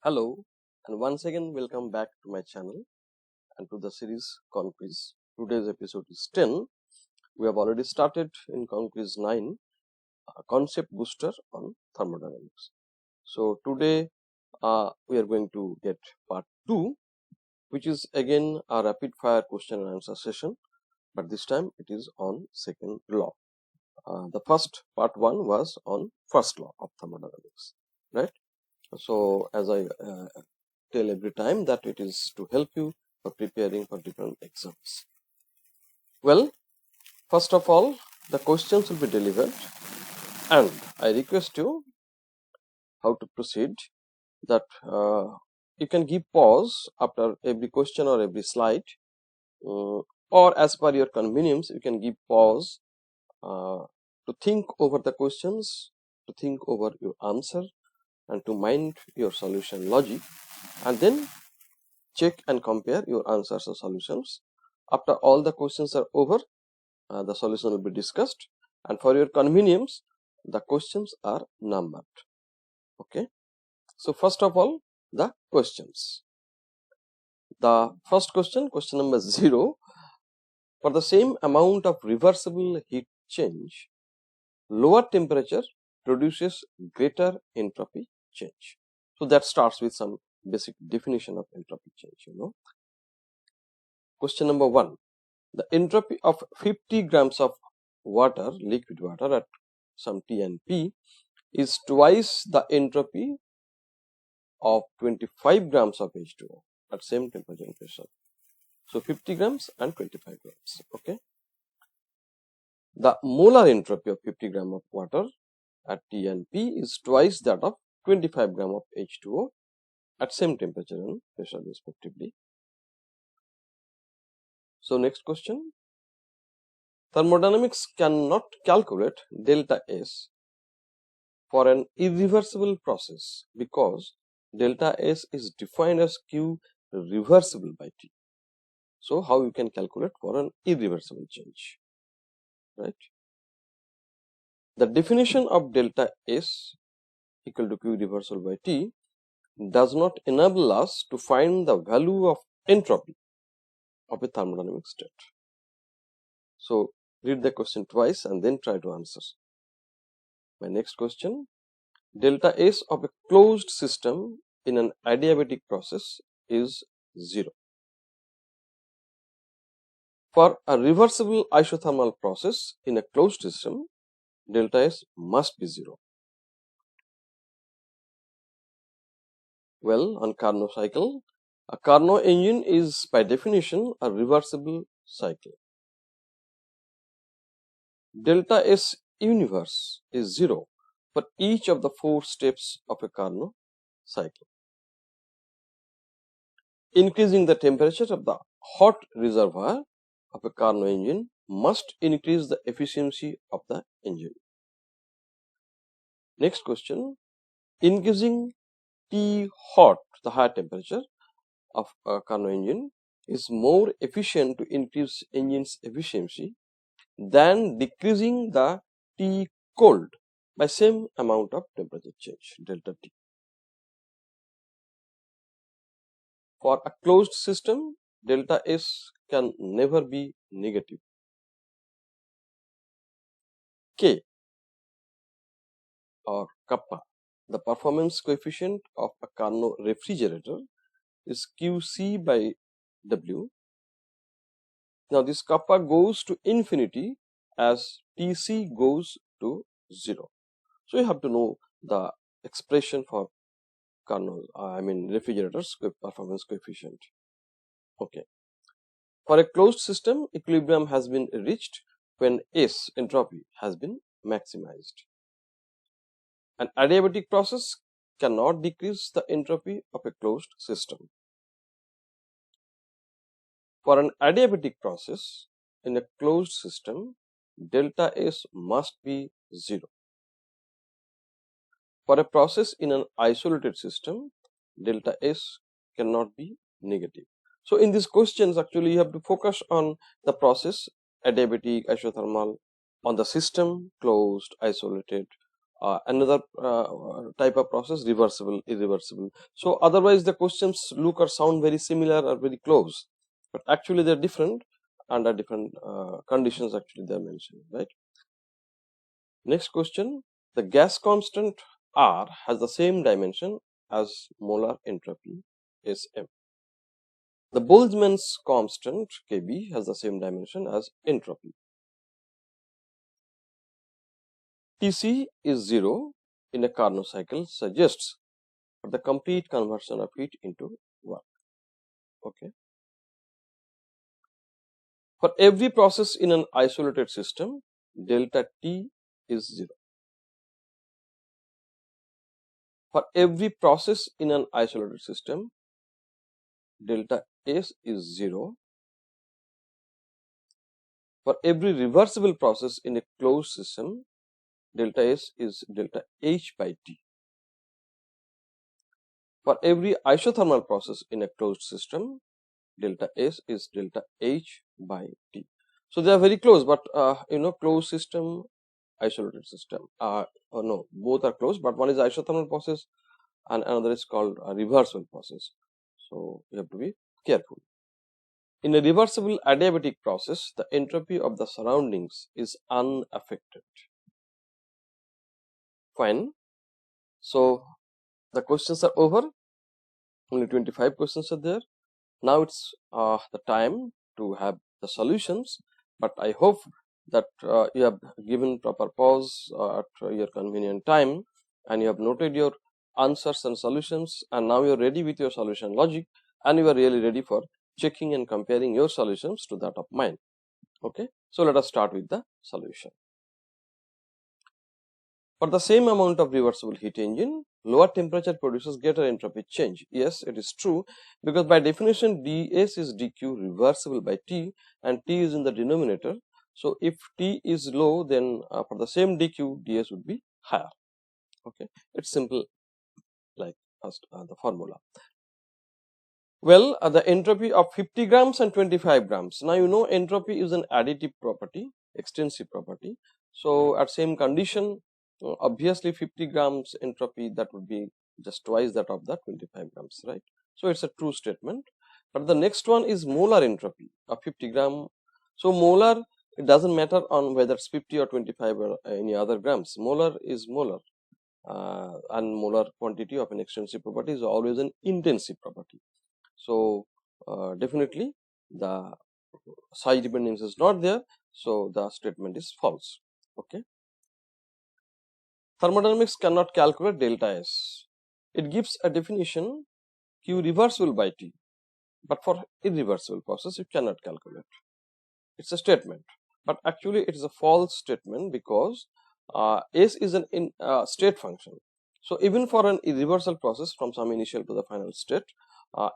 Hello and once again welcome back to my channel and to the series ConQuiz. Today's episode is 10. We have already started in ConQuiz-9 a concept booster on thermodynamics. So today we are going to get part 2, which is again a rapid fire question and answer session, but this time it is on second law. The first part 1 was on first law of thermodynamics, right? So as I tell every time that it is to help you for preparing for different exams. Well, first of all, the questions will be delivered and I request you how to proceed that you can give pause after every question or every slide, or as per your convenience you can give pause to think over the questions, to think over your answer and to mind your solution logic, and then check and compare your answers or solutions. After all the questions are over, the solution will be discussed, and for your convenience the questions are numbered. Okay, so first of all, the questions. The first question, question number 0: for the same amount of reversible heat change, lower temperature produces greater entropy change. So that starts with some basic definition of entropy change, Question number 1: the entropy of 50 grams of water, liquid water at some T and P is twice the entropy of 25 grams of H2O at same temperature and pressure. So 50 grams and 25 grams. Okay. The molar entropy of 50 gram of water at T and P is twice that of 25 gram of H2O at same temperature and pressure respectively. So next question. Thermodynamics cannot calculate delta S for an irreversible process because delta S is defined as Q reversible by T. So how you can calculate for an irreversible change, right? The definition of delta S equal to Q reversible by T does not enable us to find the value of entropy of a thermodynamic state. So read the question twice and then try to answer. My next question: delta S of a closed system in an adiabatic process is 0. For a reversible isothermal process in a closed system, delta S must be 0. Well, on Carnot cycle, a Carnot engine is by definition a reversible cycle. Delta S universe is 0 for each of the 4 steps of a Carnot cycle. Increasing the temperature of the hot reservoir of a Carnot engine must increase the efficiency of the engine. Next question: increasing T hot, the higher temperature of a Carnot engine, is more efficient to increase engine's efficiency than decreasing the T cold by same amount of temperature change, delta T. For a closed system, delta S can never be negative. K or kappa, the performance coefficient of a Carnot refrigerator, is QC by W. Now this kappa goes to infinity as TC goes to 0. So you have to know the expression for Carnot, refrigerators performance coefficient. Okay. For a closed system, equilibrium has been reached when S, entropy, has been maximized. An adiabatic process cannot decrease the entropy of a closed system. For an adiabatic process in a closed system, delta S must be 0. For a process in an isolated system, delta S cannot be negative. So in these questions, actually you have to focus on the process, adiabatic, isothermal, on the system, closed, isolated, another type of process, reversible, irreversible. So otherwise the questions look or sound very similar or very close, but actually they're different under different conditions actually they're mentioned, right? Next question, the gas constant R has the same dimension as molar entropy Sm. The Boltzmann's constant Kb has the same dimension as entropy. Tc is 0 in a Carnot cycle suggests the complete conversion of heat into work. Okay. For every process in an isolated system, delta T is 0. For every process in an isolated system, delta S is 0. For every reversible process in a closed system, delta S is delta H by T. For every isothermal process in a closed system, delta S is delta H by T. So they are very close, but closed system, isolated system. No, both are closed, but one is isothermal process and another is called a reversible process. So you have to be careful. In a reversible adiabatic process, the entropy of the surroundings is unaffected. Fine. So the questions are over. Only 25 questions are there. Now it's the time to have the solutions, but I hope that you have given proper pause at your convenient time and you have noted your answers and solutions, and now you are ready with your solution logic and you are really ready for checking and comparing your solutions to that of mine. Okay, so let us start with the solution. For the same amount of reversible heat engine, lower temperature produces greater entropy change. Yes, it is true, because by definition ds is dq reversible by T and T is in the denominator. So if T is low, then for the same dq, ds would be higher. Okay, it's simple like the formula. Well, the entropy of 50 grams and 25 grams. Now you know entropy is an additive property, extensive property. So at same condition, obviously 50 grams entropy, that would be just twice that of the 25 grams, right? So it's a true statement. But the next one is molar entropy of 50 gram. So molar, it doesn't matter on whether it's 50 or 25 or any other grams. Molar is molar, and molar quantity of an extensive property is always an intensive property. So definitely the size dependence is not there, so the statement is false. Okay. Thermodynamics cannot calculate delta S. It gives a definition Q reversible by T, but for irreversible process you cannot calculate. It's a statement, but actually it is a false statement because S is an state function. So even for an irreversible process from some initial to the final state,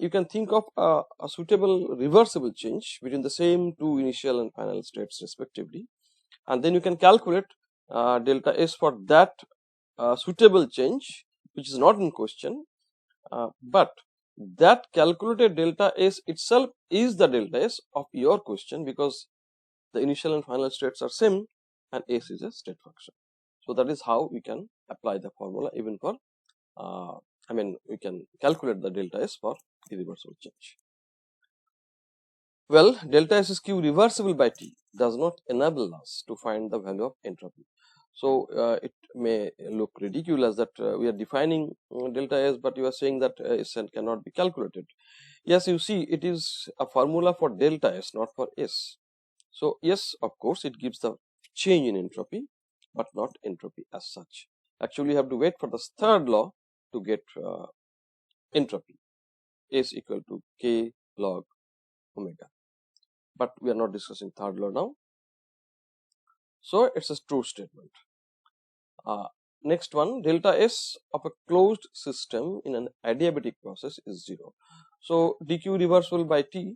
you can think of a suitable reversible change between the same two initial and final states respectively, and then you can calculate delta S for that suitable change which is not in question, but that calculated delta S itself is the delta S of your question, because the initial and final states are same and S is a state function. So that is how we can apply the formula even for we can calculate the delta S for irreversible change. Well, delta S is Q reversible by T does not enable us to find the value of entropy. So it may look ridiculous that we are defining delta S, but you are saying that S cannot be calculated. Yes, you see, it is a formula for delta S, not for S. So yes, of course, it gives the change in entropy, but not entropy as such. Actually, you have to wait for the third law to get entropy. S equal to K log omega. But we are not discussing third law now. So it's a true statement. Next one, delta S of a closed system in an adiabatic process is 0. So dq reversible by T,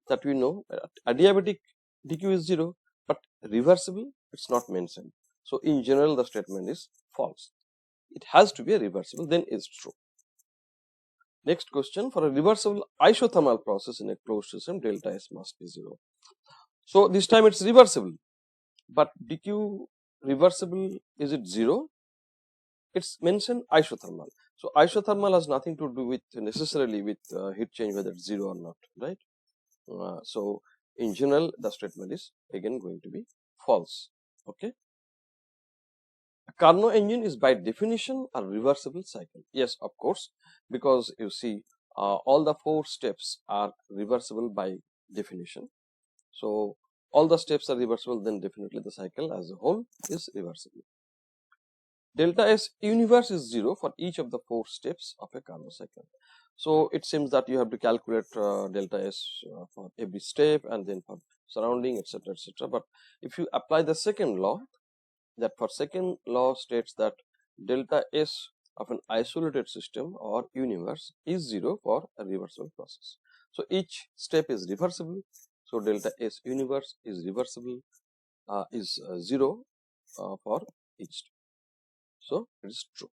that we know, adiabatic dq is 0, but reversible, it's not mentioned. So in general the statement is false. It has to be a reversible, then it's true. Next question, for a reversible isothermal process in a closed system, delta S must be 0. So this time it's reversible, but dq reversible, is it 0? it's mentioned isothermal. So isothermal has nothing to do with necessarily with heat change, whether it's 0 or not, right? So in general, the statement is again going to be false. Okay. A Carnot engine is by definition a reversible cycle. Yes, of course, because you see all the 4 steps are reversible by definition. So all the steps are reversible, then definitely the cycle as a whole is reversible. Delta S universe is 0 for each of the 4 steps of a Carnot cycle. So it seems that you have to calculate delta S for every step and then for surrounding, etc., etc. But if you apply the second law, that for second law states that delta S of an isolated system or universe is 0 for a reversible process. So each step is reversible. So delta S universe is reversible, is 0 for each step. So it is true.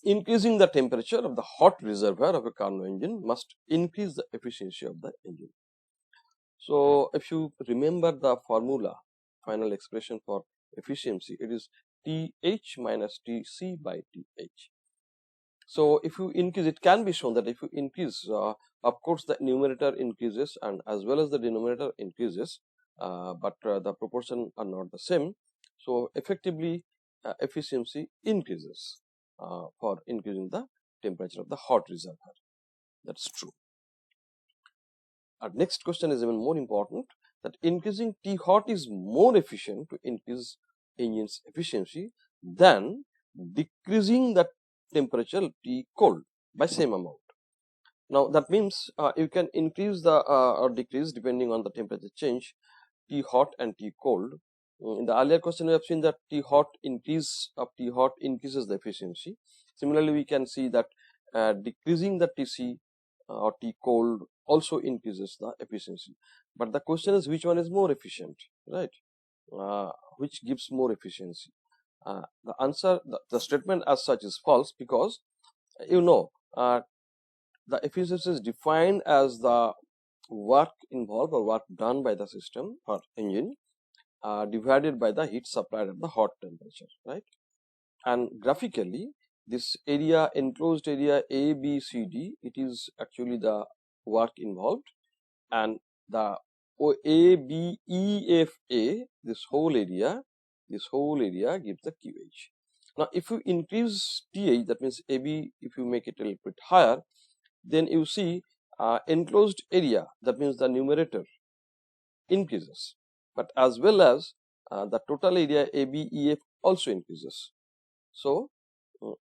Increasing the temperature of the hot reservoir of a Carnot engine must increase the efficiency of the engine. So if you remember the formula, final expression for efficiency, it is TH minus TC by TH. So if you increase, it can be shown that if you increase, of course the numerator increases and as well as the denominator increases, but the proportion are not the same. So effectively efficiency increases for increasing the temperature of the hot reservoir. That's true. Our next question is even more important, that increasing T hot is more efficient to increase engine's efficiency than decreasing the temperature T cold by same amount. Now that means you can increase the or decrease depending on the temperature change T hot and T cold. In the earlier question we have seen that T hot increase of T hot increases the efficiency. Similarly we can see that decreasing the TC or T cold also increases the efficiency. But the question is which one is more efficient, right? Which gives more efficiency? The answer, the statement as such is false, because you know the efficiency is defined as the work involved or work done by the system or engine divided by the heat supplied at the hot temperature, right? And graphically, this area, enclosed area A, B, C, D, it is actually the work involved, and the A, B, E, F, A, this whole area gives the QH. Now, if you increase TH, that means AB, if you make it a little bit higher, then you see enclosed area, that means the numerator increases, but as well as the total area ABEF also increases. So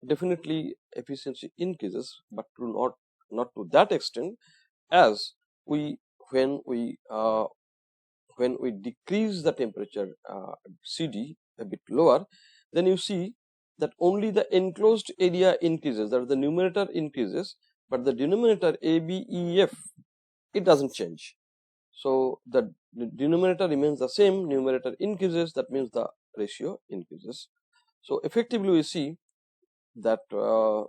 definitely efficiency increases, but not to that extent as when we decrease the temperature CD a bit lower, then you see that only the enclosed area increases, that the numerator increases, but the denominator ABEF, it doesn't change. So the denominator remains the same, numerator increases, that means the ratio increases. So effectively we see that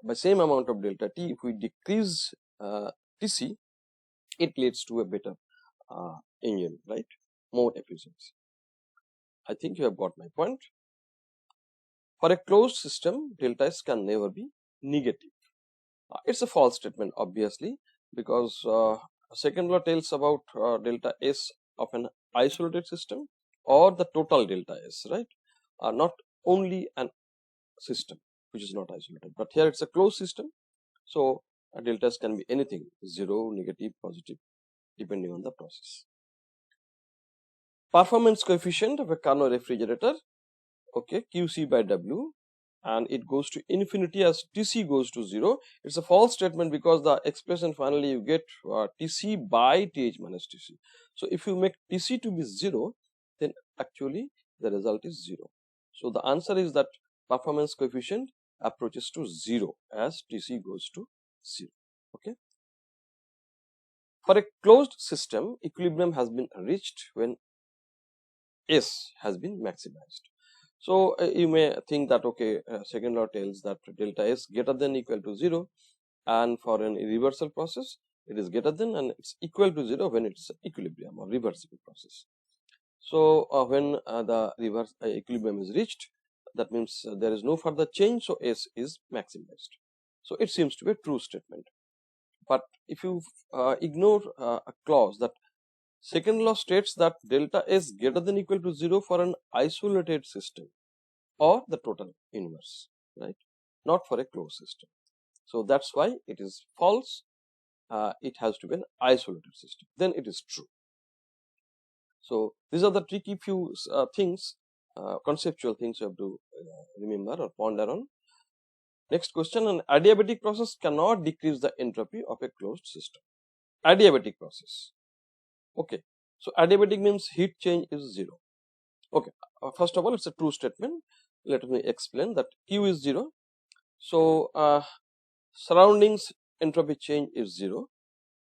by same amount of delta T, if we decrease TC, it leads to a better engine, right? More efficiency. I think you have got my point. For a closed system, delta S can never be negative. It's a false statement, obviously, because second law tells about delta S of an isolated system or the total delta S, right? Not only an system which is not isolated, but here it's a closed system. So delta S can be anything, 0, negative, positive, depending on the process. Performance coefficient of a Carnot refrigerator, okay, QC by W, and it goes to infinity as TC goes to 0. It's a false statement because the expression finally you get TC by TH minus TC. So if you make TC to be 0, then actually the result is 0. So the answer is that performance coefficient approaches to 0 as TC goes to 0. Okay. For a closed system, equilibrium has been reached when S has been maximized. So you may think that okay, second law tells that delta S greater than equal to 0, and for an irreversible process it is greater than and it's equal to 0 when it's equilibrium or reversible process. So when the equilibrium is reached, that means there is no further change, so S is maximized. So it seems to be a true statement. But if you ignore a clause that second law states that delta S greater than equal to 0 for an isolated system or the total universe, right? Not for a closed system. So that's why it is false. It has to be an isolated system. Then it is true. So these are the tricky few things, conceptual things you have to remember or ponder on. Next question: an adiabatic process cannot decrease the entropy of a closed system. Adiabatic process. Okay. So adiabatic means heat change is 0. Okay. First of all, it's a true statement. Let me explain that Q is 0. So surroundings entropy change is 0,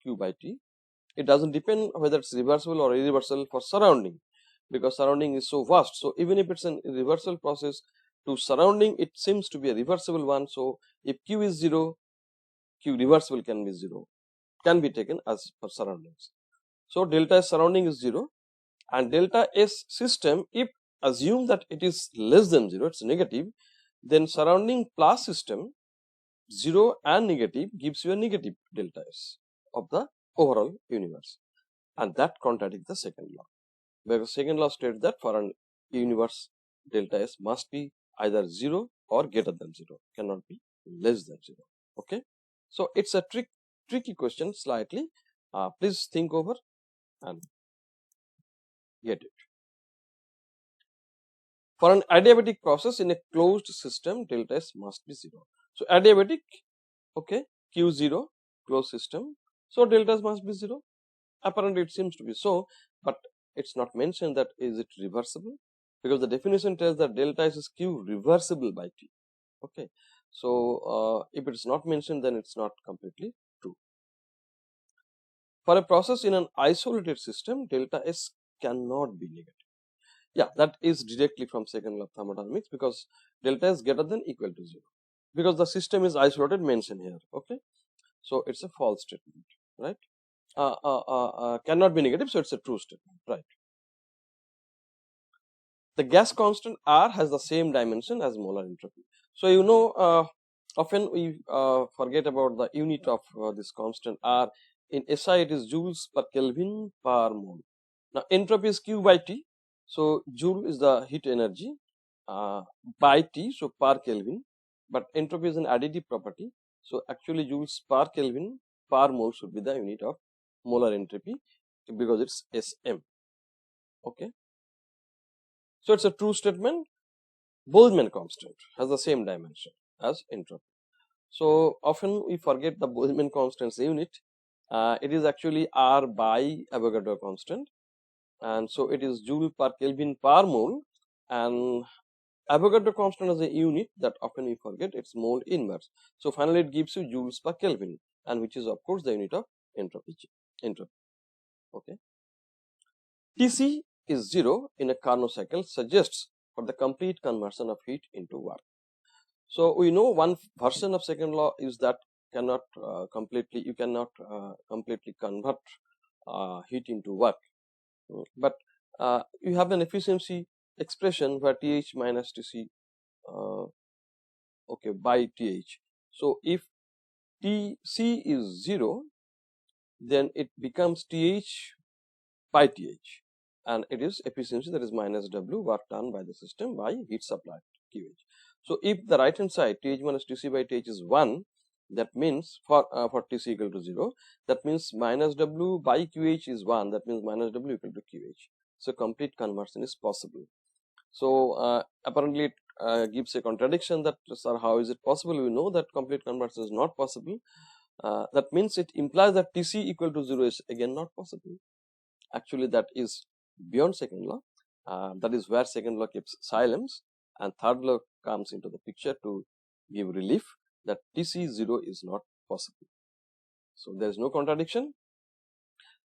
Q by T. It doesn't depend whether it's reversible or irreversible for surrounding, because surrounding is so vast. So even if it's an irreversible process to surrounding, it seems to be a reversible one. So if Q is 0, Q reversible can be 0, can be taken as for surroundings. So delta S surrounding is 0, and delta S system, if assume that it is less than 0, it's negative, then surrounding plus system 0 and negative gives you a negative delta S of the overall universe, and that contradicts the second law, because second law states that for an universe delta S must be either 0 or greater than 0, cannot be less than 0. Okay, so it's a tricky question slightly. Please think over and get it. For an adiabatic process in a closed system, delta S must be 0. So adiabatic, okay, Q0, closed system, so delta S must be 0. Apparently it seems to be so, but it's not mentioned that is it reversible, because the definition tells that delta S is Q reversible by T. Okay, so if it's not mentioned, then it's not completely true. For a process in an isolated system, delta S cannot be negative. Yeah, that is directly from second law of thermodynamics, because delta is greater than equal to 0, because the system is isolated mentioned here. Okay, so it's a false statement, right? Cannot be negative, so it's a true statement, right? The gas constant R has the same dimension as molar entropy. So you know, often we forget about the unit of this constant R. In SI it is joules per Kelvin per mole. Now entropy is Q by T, so joule is the heat energy by T, so per Kelvin, but entropy is an additive property, so actually joules per Kelvin per mole should be the unit of molar entropy, because it's SM. Okay, so it's a true statement. Boltzmann constant has the same dimension as entropy. So often we forget the Boltzmann constant's unit. It is actually R by Avogadro constant, and so it is joule per Kelvin per mole, and Avogadro constant is a unit that often we forget, it's mole inverse. So finally it gives you joules per Kelvin, and which is of course the unit of entropy. Okay, Tc is 0 in a Carnot cycle suggests for the complete conversion of heat into work. So we know one version of second law is that cannot you cannot completely convert heat into work, but you have an efficiency expression where Th minus Tc okay by Th. So if Tc is 0, then it becomes Th by Th, and it is efficiency, that is minus W work done by the system by heat supply QH. So if the right hand side Th minus Tc by Th is 1, that means for Tc equal to 0, that means minus W by QH is 1, that means minus W equal to QH. So complete conversion is possible. So apparently it gives a contradiction that, sir, how is it possible? We know that complete conversion is not possible. That means it implies that Tc equal to 0 is again not possible. Actually that is beyond second law. That is where second law keeps silence, and third law comes into the picture to give relief that Tc 0 is not possible. So there is no contradiction.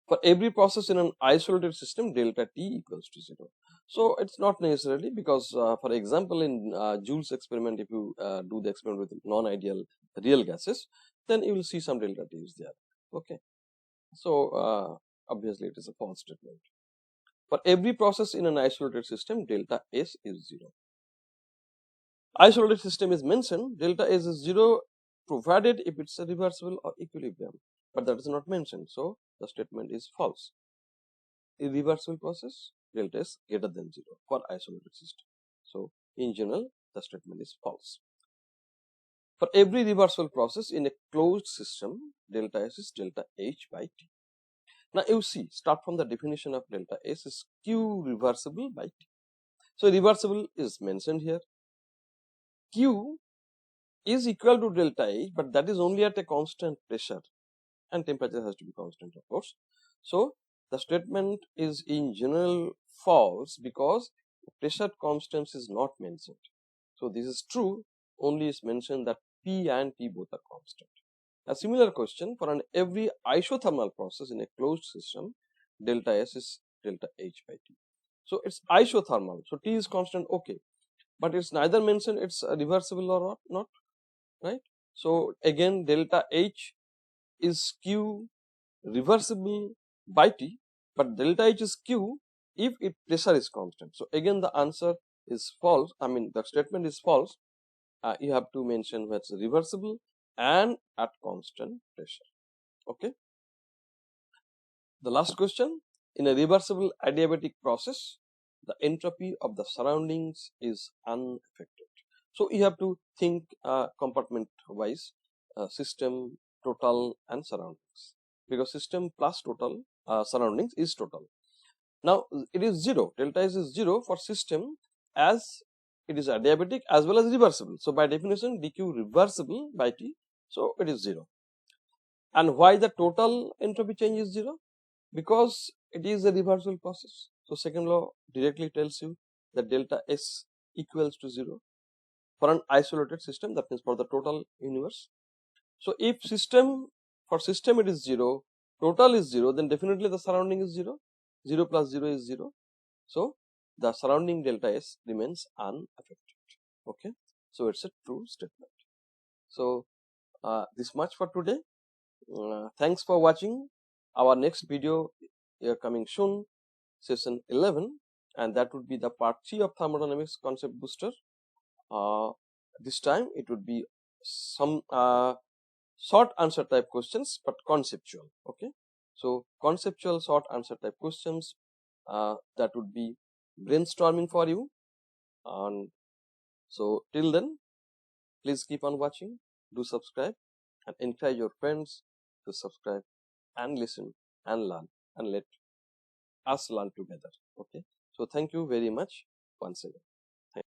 For every process in an isolated system, delta T equals to 0. So it's not necessarily, because for example in Joule's experiment, if you do the experiment with non-ideal real gases, then you will see some delta T is there. Okay, so obviously it is a false statement. For every process in an isolated system, delta S is 0. isolated system is mentioned, delta S is 0 provided if it's a reversible or equilibrium, but that is not mentioned, so the statement is false. Irreversible process, delta S greater than 0 for isolated system. So in general, the statement is false. For every reversible process in a closed system, delta S is delta H by T. Now you see, start from the definition of delta S is Q reversible by T. So reversible is mentioned here. Q is equal to delta H, but that is only at a constant pressure, and temperature has to be constant, of course. So the statement is in general false because pressure constants is not mentioned. So this is true, only is mentioned that P and T both are constant. A similar question for every isothermal process in a closed system, delta S is delta H by T. So it's isothermal, so T is constant, okay, but it's neither mentioned it's reversible or not, right? So again, delta H is Q reversible by T, but delta H is Q if its pressure is constant. So again, the answer is false. I mean, the statement is false. You have to mention what's reversible and at constant pressure. Okay. The last question: in a reversible adiabatic process, the entropy of the surroundings is unaffected. So you have to think compartment wise, system, total, and surroundings, because system plus total surroundings is total. Now it is 0, delta S is 0 for system as it is adiabatic as well as reversible. So by definition, dq reversible by T, so it is 0. And why the total entropy change is 0? Because it is a reversible process. So second law directly tells you that delta S equals to 0 for an isolated system, that means for the total universe. So if for system it is 0, total is 0, then definitely the surrounding is 0. 0 plus 0 is 0. So the surrounding delta S remains unaffected. Okay, so it's a true statement. So this much for today. Thanks for watching. Our next video coming soon, session 11, and that would be the part 3 of thermodynamics concept booster. This time it would be some short answer type questions, but conceptual. Okay, so conceptual short answer type questions, that would be brainstorming for you. And so till then, please keep on watching, do subscribe, and encourage your friends to subscribe and listen and learn, and let us learn together. Okay, so thank you very much once again.